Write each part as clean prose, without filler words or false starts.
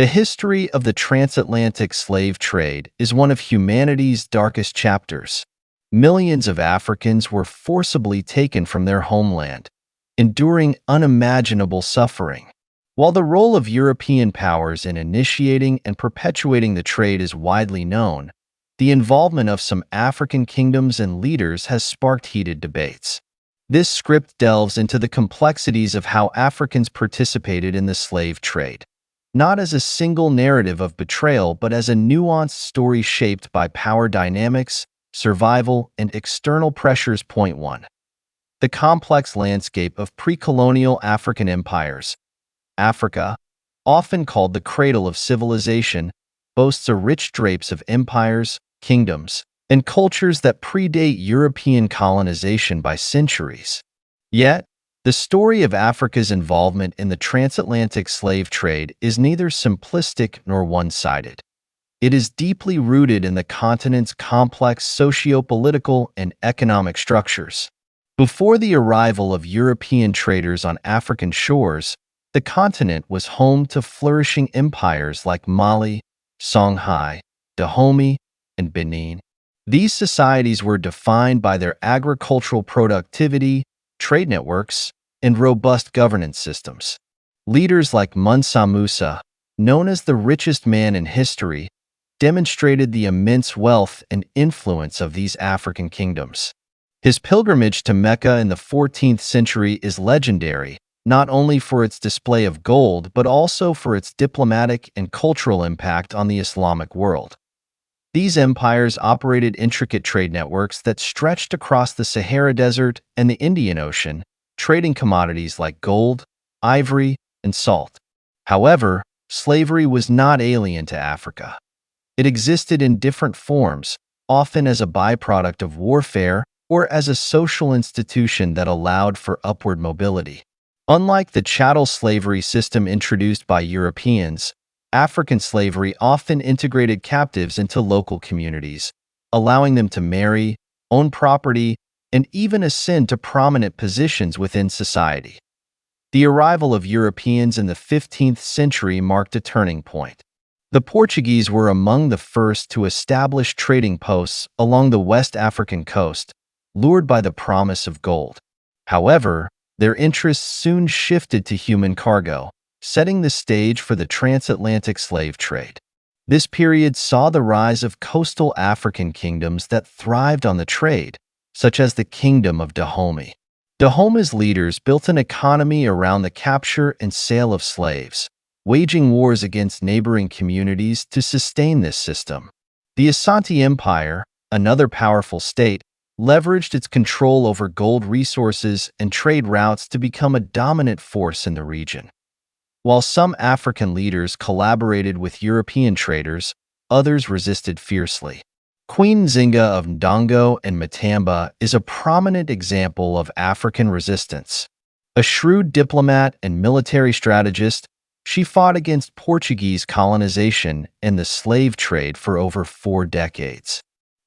The history of the transatlantic slave trade is one of humanity's darkest chapters. Millions of Africans were forcibly taken from their homeland, enduring unimaginable suffering. While the role of European powers in initiating and perpetuating the trade is widely known, the involvement of some African kingdoms and leaders has sparked heated debates. This script delves into the complexities of how Africans participated in the slave trade, not as a single narrative of betrayal, but as a nuanced story shaped by power dynamics, survival, and external pressures. Point 1. The complex landscape of pre-colonial African empires. Africa, often called the cradle of civilization, boasts a rich drapes of empires, kingdoms, and cultures that predate European colonization by centuries. Yet, the story of Africa's involvement in the transatlantic slave trade is neither simplistic nor one-sided. It is deeply rooted in the continent's complex socio-political and economic structures. Before the arrival of European traders on African shores, the continent was home to flourishing empires like Mali, Songhai, Dahomey, and Benin. These societies were defined by their agricultural productivity, trade networks, and robust governance systems. Leaders like Mansa Musa, known as the richest man in history, demonstrated the immense wealth and influence of these African kingdoms. His pilgrimage to Mecca in the 14th century is legendary, not only for its display of gold but also for its diplomatic and cultural impact on the Islamic world. These empires operated intricate trade networks that stretched across the Sahara Desert and the Indian Ocean, trading commodities like gold, ivory, and salt. However, slavery was not alien to Africa. It existed in different forms, often as a byproduct of warfare or as a social institution that allowed for upward mobility. Unlike the chattel slavery system introduced by Europeans, African slavery often integrated captives into local communities, allowing them to marry, own property, and even ascend to prominent positions within society. The arrival of Europeans in the 15th century marked a turning point. The Portuguese were among the first to establish trading posts along the West African coast, lured by the promise of gold. However, their interests soon shifted to human cargo, setting the stage for the transatlantic slave trade. This period saw the rise of coastal African kingdoms that thrived on the trade, such as the Kingdom of Dahomey. Dahomey's leaders built an economy around the capture and sale of slaves, waging wars against neighboring communities to sustain this system. The Asante Empire, another powerful state, leveraged its control over gold resources and trade routes to become a dominant force in the region. While some African leaders collaborated with European traders, others resisted fiercely. Queen Nzinga of Ndongo and Matamba is a prominent example of African resistance. A shrewd diplomat and military strategist, she fought against Portuguese colonization and the slave trade for over 4 decades.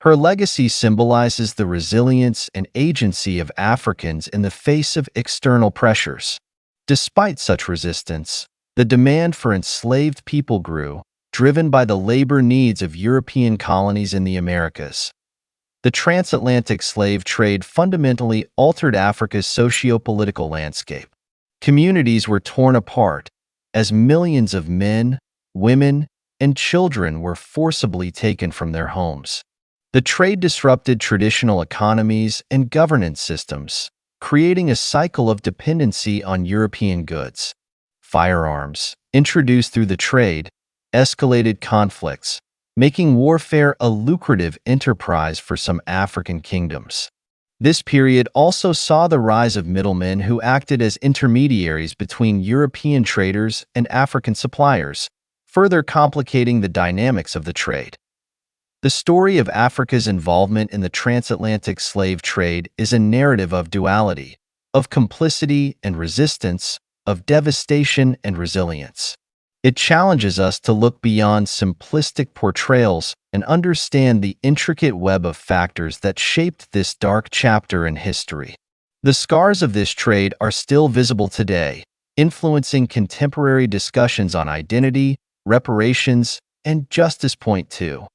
Her legacy symbolizes the resilience and agency of Africans in the face of external pressures. Despite such resistance, the demand for enslaved people grew, driven by the labor needs of European colonies in the Americas. The transatlantic slave trade fundamentally altered Africa's socio-political landscape. Communities were torn apart as millions of men, women, and children were forcibly taken from their homes. The trade disrupted traditional economies and governance systems, creating a cycle of dependency on European goods. Firearms, introduced through the trade, escalated conflicts, making warfare a lucrative enterprise for some African kingdoms. This period also saw the rise of middlemen who acted as intermediaries between European traders and African suppliers, further complicating the dynamics of the trade. The story of Africa's involvement in the transatlantic slave trade is a narrative of duality, of complicity and resistance, of devastation and resilience. It challenges us to look beyond simplistic portrayals and understand the intricate web of factors that shaped this dark chapter in history. The scars of this trade are still visible today, influencing contemporary discussions on identity, reparations, and justice. Point 2.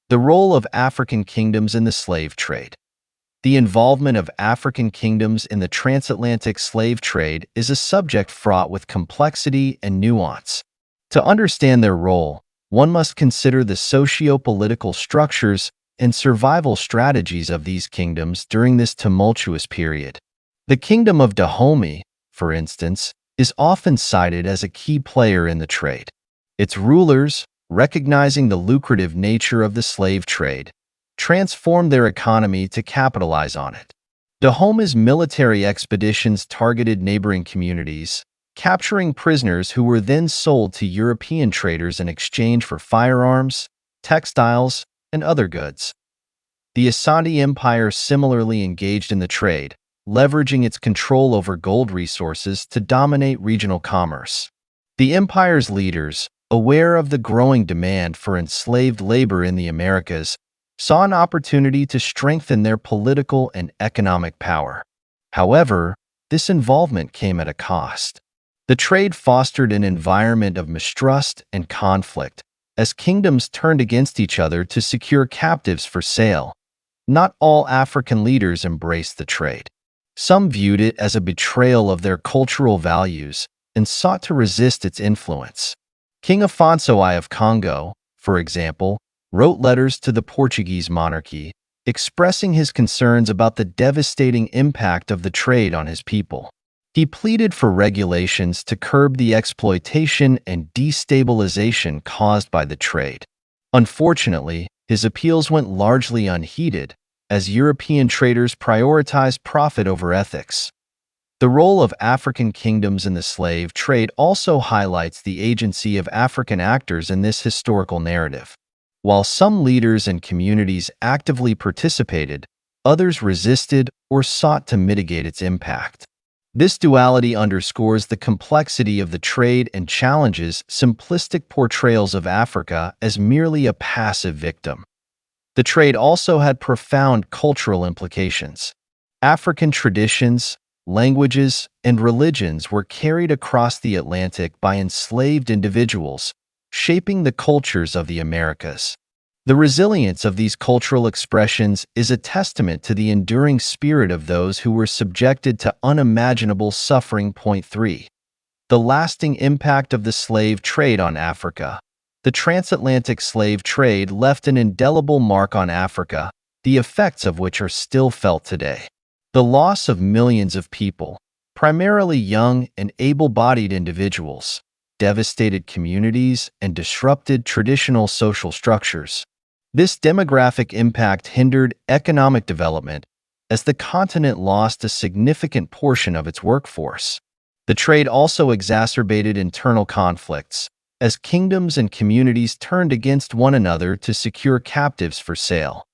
The role of African kingdoms in the slave trade. The involvement of African kingdoms in the transatlantic slave trade is a subject fraught with complexity and nuance. To understand their role, one must consider the socio-political structures and survival strategies of these kingdoms during this tumultuous period. The Kingdom of Dahomey, for instance, is often cited as a key player in the trade. Its rulers, recognizing the lucrative nature of the slave trade, transformed their economy to capitalize on it. Dahomey's military expeditions targeted neighboring communities, capturing prisoners who were then sold to European traders in exchange for firearms, textiles, and other goods. The Asante Empire similarly engaged in the trade, leveraging its control over gold resources to dominate regional commerce. The empire's leaders, aware of the growing demand for enslaved labor in the Americas, saw an opportunity to strengthen their political and economic power. However, this involvement came at a cost. The trade fostered an environment of mistrust and conflict, as kingdoms turned against each other to secure captives for sale. Not all African leaders embraced the trade. Some viewed it as a betrayal of their cultural values and sought to resist its influence. King Afonso I of Congo, for example, wrote letters to the Portuguese monarchy, expressing his concerns about the devastating impact of the trade on his people. He pleaded for regulations to curb the exploitation and destabilization caused by the trade. Unfortunately, his appeals went largely unheeded, as European traders prioritized profit over ethics. The role of African kingdoms in the slave trade also highlights the agency of African actors in this historical narrative. While some leaders and communities actively participated, others resisted or sought to mitigate its impact. This duality underscores the complexity of the trade and challenges simplistic portrayals of Africa as merely a passive victim. The trade also had profound cultural implications. African traditions, languages, and religions were carried across the Atlantic by enslaved individuals, shaping the cultures of the Americas. The resilience of these cultural expressions is a testament to the enduring spirit of those who were subjected to unimaginable suffering. Point 3. The lasting impact of the slave trade on Africa. The transatlantic slave trade left an indelible mark on Africa, the effects of which are still felt today. The loss of millions of people, primarily young and able-bodied individuals, devastated communities and disrupted traditional social structures. This demographic impact hindered economic development as the continent lost a significant portion of its workforce. The trade also exacerbated internal conflicts, as kingdoms and communities turned against one another to secure captives for sale.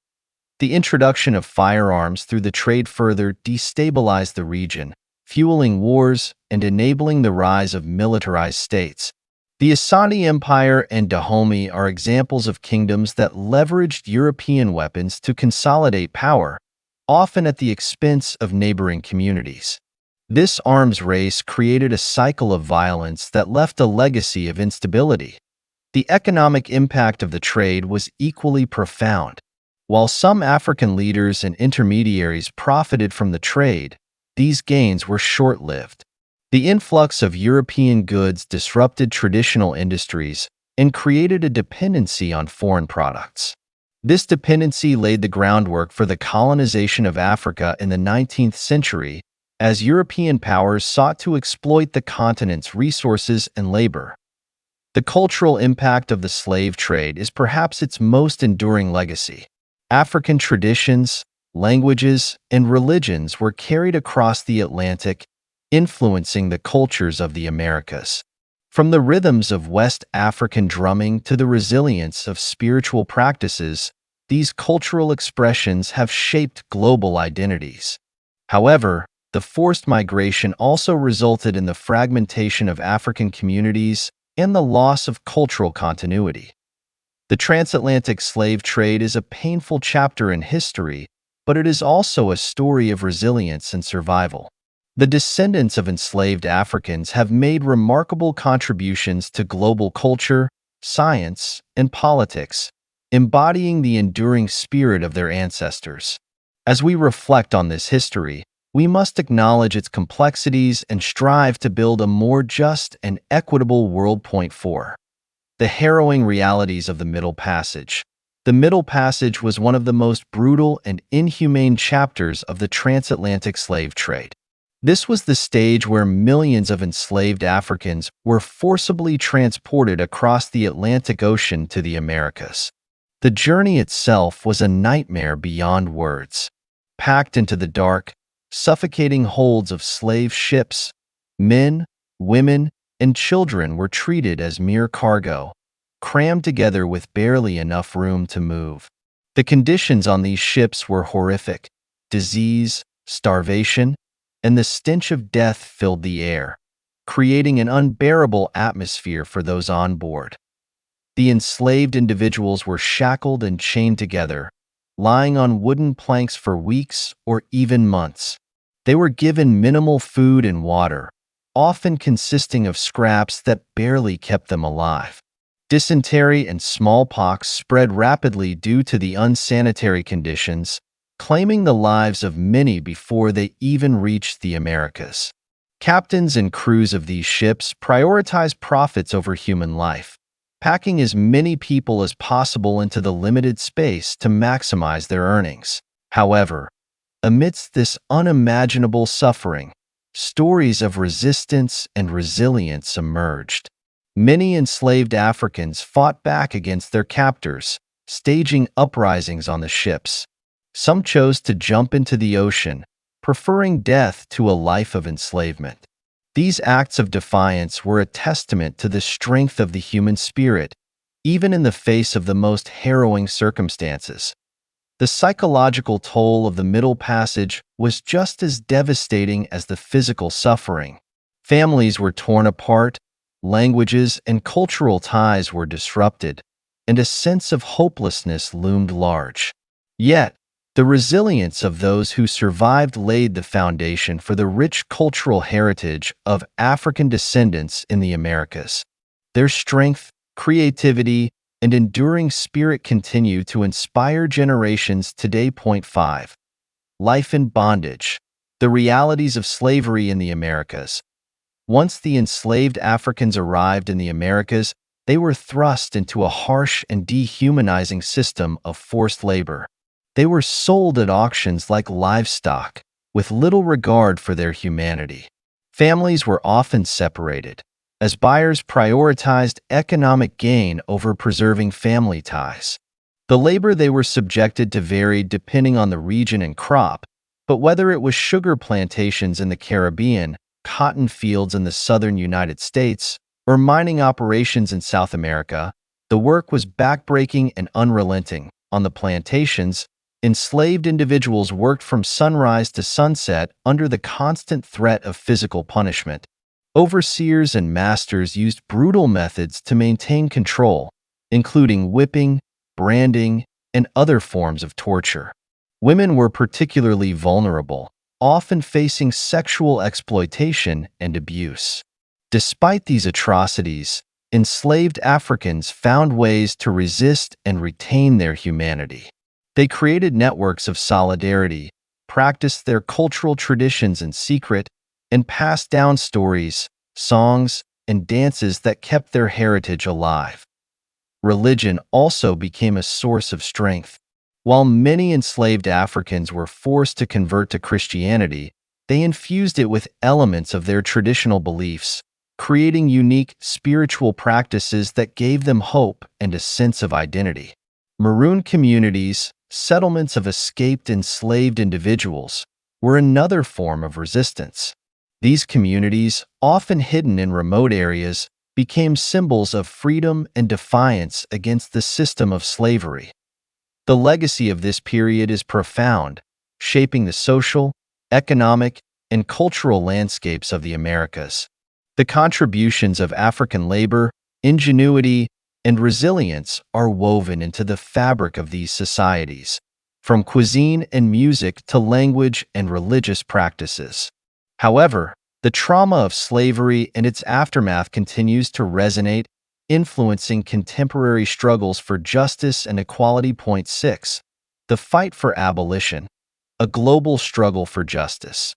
The introduction of firearms through the trade further destabilized the region, fueling wars and enabling the rise of militarized states. The Asante Empire and Dahomey are examples of kingdoms that leveraged European weapons to consolidate power, often at the expense of neighboring communities. This arms race created a cycle of violence that left a legacy of instability. The economic impact of the trade was equally profound. While some African leaders and intermediaries profited from the trade, these gains were short-lived. The influx of European goods disrupted traditional industries and created a dependency on foreign products. This dependency laid the groundwork for the colonization of Africa in the 19th century, as European powers sought to exploit the continent's resources and labor. The cultural impact of the slave trade is perhaps its most enduring legacy. African traditions, languages, and religions were carried across the Atlantic, influencing the cultures of the Americas. From the rhythms of West African drumming to the resilience of spiritual practices, these cultural expressions have shaped global identities. However, the forced migration also resulted in the fragmentation of African communities and the loss of cultural continuity. The transatlantic slave trade is a painful chapter in history, but it is also a story of resilience and survival. The descendants of enslaved Africans have made remarkable contributions to global culture, science, and politics, embodying the enduring spirit of their ancestors. As we reflect on this history, we must acknowledge its complexities and strive to build a more just and equitable world. Point 4. The harrowing realities of the Middle Passage. The Middle Passage was one of the most brutal and inhumane chapters of the transatlantic slave trade. This was the stage where millions of enslaved Africans were forcibly transported across the Atlantic Ocean to the Americas. The journey itself was a nightmare beyond words. Packed into the dark, suffocating holds of slave ships, men, women, and children were treated as mere cargo, crammed together with barely enough room to move. The conditions on these ships were horrific. Disease, starvation, and the stench of death filled the air, creating an unbearable atmosphere for those on board. The enslaved individuals were shackled and chained together, lying on wooden planks for weeks or even months. They were given minimal food and water, often consisting of scraps that barely kept them alive. Dysentery and smallpox spread rapidly due to the unsanitary conditions, claiming the lives of many before they even reached the Americas. Captains and crews of these ships prioritized profits over human life, packing as many people as possible into the limited space to maximize their earnings. However, amidst this unimaginable suffering, stories of resistance and resilience emerged. Many enslaved Africans fought back against their captors, staging uprisings on the ships. Some chose to jump into the ocean, preferring death to a life of enslavement. These acts of defiance were a testament to the strength of the human spirit, even in the face of the most harrowing circumstances. The psychological toll of the Middle Passage was just as devastating as the physical suffering. Families were torn apart, languages and cultural ties were disrupted, and a sense of hopelessness loomed large. Yet, the resilience of those who survived laid the foundation for the rich cultural heritage of African descendants in the Americas. Their strength, creativity, and enduring spirit continue to inspire generations today. Point 5. Life in bondage. The realities of slavery in the Americas. Once the enslaved Africans arrived in the Americas, they were thrust into a harsh and dehumanizing system of forced labor. They were sold at auctions like livestock, with little regard for their humanity. Families were often separated, as buyers prioritized economic gain over preserving family ties. The labor they were subjected to varied depending on the region and crop, but whether it was sugar plantations in the Caribbean, cotton fields in the southern United States, or mining operations in South America, the work was backbreaking and unrelenting. On the plantations, enslaved individuals worked from sunrise to sunset under the constant threat of physical punishment. Overseers and masters used brutal methods to maintain control, including whipping, branding, and other forms of torture. Women were particularly vulnerable, often facing sexual exploitation and abuse. Despite these atrocities, enslaved Africans found ways to resist and retain their humanity. They created networks of solidarity, practiced their cultural traditions in secret, and passed down stories, songs, and dances that kept their heritage alive. Religion also became a source of strength. While many enslaved Africans were forced to convert to Christianity, they infused it with elements of their traditional beliefs, creating unique spiritual practices that gave them hope and a sense of identity. Maroon communities, settlements of escaped enslaved individuals, were another form of resistance. These communities, often hidden in remote areas, became symbols of freedom and defiance against the system of slavery. The legacy of this period is profound, shaping the social, economic, and cultural landscapes of the Americas. The contributions of African labor, ingenuity, and resilience are woven into the fabric of these societies, from cuisine and music to language and religious practices. However, the trauma of slavery and its aftermath continues to resonate, influencing contemporary struggles for justice and equality. Point 6. The fight for abolition, a global struggle for justice.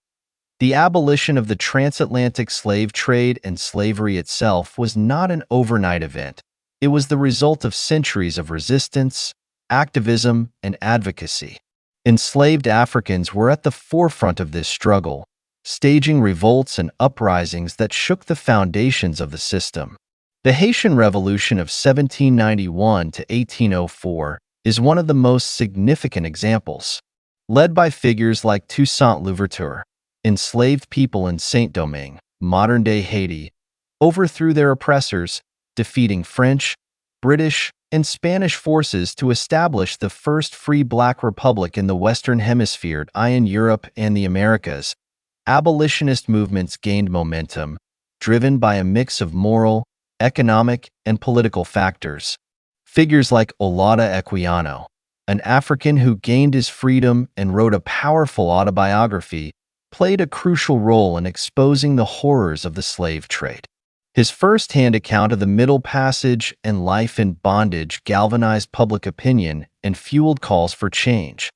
The abolition of the transatlantic slave trade and slavery itself was not an overnight event. It was the result of centuries of resistance, activism, and advocacy. Enslaved Africans were at the forefront of this struggle, staging revolts and uprisings that shook the foundations of the system. The Haitian Revolution of 1791 to 1804 is one of the most significant examples. Led by figures like Toussaint Louverture, enslaved people in Saint-Domingue, modern-day Haiti, overthrew their oppressors, defeating French, British, and Spanish forces to establish the first free black republic in the Western Hemisphere, in Europe and the Americas. Abolitionist movements gained momentum, driven by a mix of moral, economic, and political factors. Figures like Olaudah Equiano, an African who gained his freedom and wrote a powerful autobiography, played a crucial role in exposing the horrors of the slave trade. His first-hand account of the Middle Passage and life in bondage galvanized public opinion and fueled calls for change.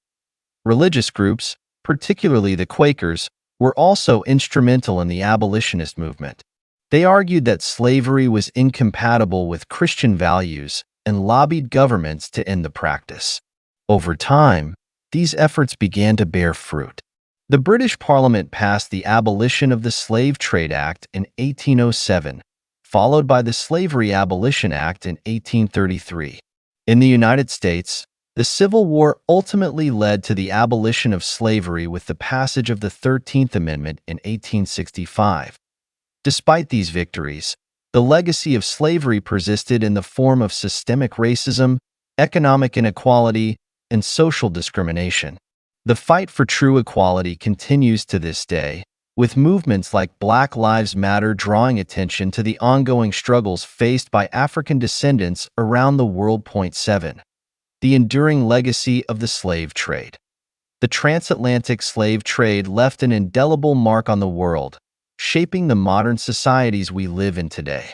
Religious groups, particularly the Quakers, were also instrumental in the abolitionist movement. They argued that slavery was incompatible with Christian values and lobbied governments to end the practice. Over time, these efforts began to bear fruit. The British Parliament passed the Abolition of the Slave Trade Act in 1807, followed by the Slavery Abolition Act in 1833. In the United States, the Civil War ultimately led to the abolition of slavery with the passage of the 13th Amendment in 1865. Despite these victories, the legacy of slavery persisted in the form of systemic racism, economic inequality, and social discrimination. The fight for true equality continues to this day, with movements like Black Lives Matter drawing attention to the ongoing struggles faced by African descendants around the world. Point 7. The enduring legacy of the slave trade. The transatlantic slave trade left an indelible mark on the world, shaping the modern societies we live in today.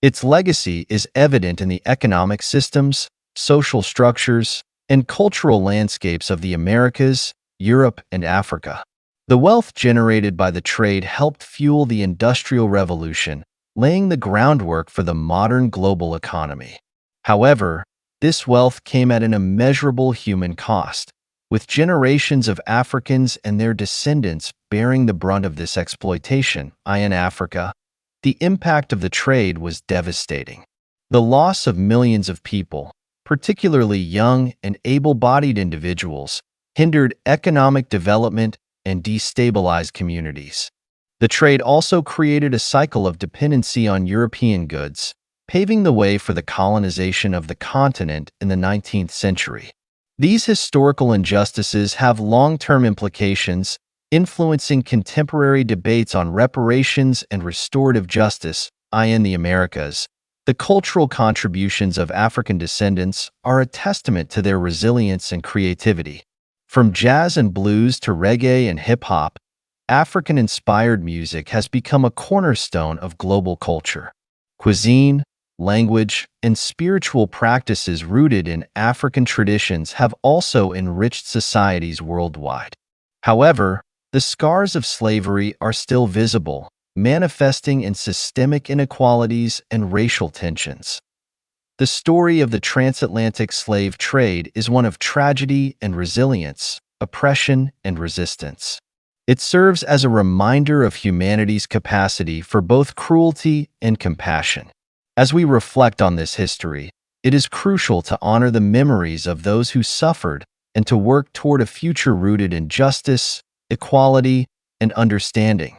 Its legacy is evident in the economic systems, social structures, and cultural landscapes of the Americas, Europe, and Africa. The wealth generated by the trade helped fuel the Industrial Revolution, laying the groundwork for the modern global economy. However, this wealth came at an immeasurable human cost, with generations of Africans and their descendants bearing the brunt of this exploitation. In Africa, the impact of the trade was devastating. The loss of millions of people, particularly young and able-bodied individuals, hindered economic development and destabilized communities. The trade also created a cycle of dependency on European goods, paving the way for the colonization of the continent in the 19th century. These historical injustices have long-term implications, influencing contemporary debates on reparations and restorative justice. In the Americas, the cultural contributions of African descendants are a testament to their resilience and creativity. From jazz and blues to reggae and hip-hop, African-inspired music has become a cornerstone of global culture. Cuisine, language, and spiritual practices rooted in African traditions have also enriched societies worldwide. However, the scars of slavery are still visible, manifesting in systemic inequalities and racial tensions. The story of the transatlantic slave trade is one of tragedy and resilience, oppression and resistance. It serves as a reminder of humanity's capacity for both cruelty and compassion. As we reflect on this history, it is crucial to honor the memories of those who suffered and to work toward a future rooted in justice, equality, and understanding.